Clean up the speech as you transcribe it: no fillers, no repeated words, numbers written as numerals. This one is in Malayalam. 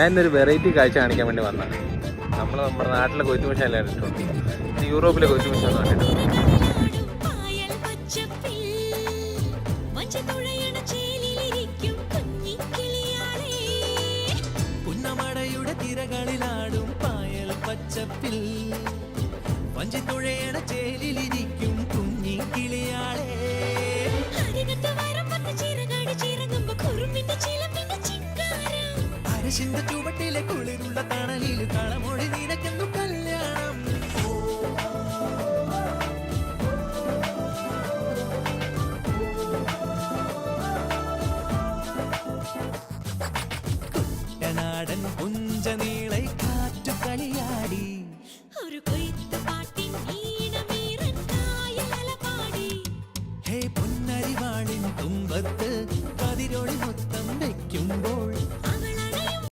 ഇന്നൊരു വെറൈറ്റി കാഴ്ച കാണിക്കാൻ വേണ്ടി വന്നതാണ്. നമ്മുടെ നാട്ടിലെ കൊയ്ത്തു മെഷീൻ കണ്ടിട്ടുണ്ട്, യൂറോപ്പിലെ കൊയ്ത്തു മെഷീൻ കണ്ടിട്ടുണ്ട്. പുന്നമടയുടെ തിരകളിലാടും പായൽ പച്ചപ്പിൽ വഞ്ചിത്തുഴയണ ചേലിലിരിക്കും കുഞ്ഞി കിളിയാളെ. അരശിന്റെ ചുവട്ടിലെ കുളിരുള്ള തണലിൽ കളമൊഴി നിനക്കെന്നു കല്യാണം. കുട്ടനാടൻ പുഞ്ചനീളை കാറ്റു കളിയാടി ഒരു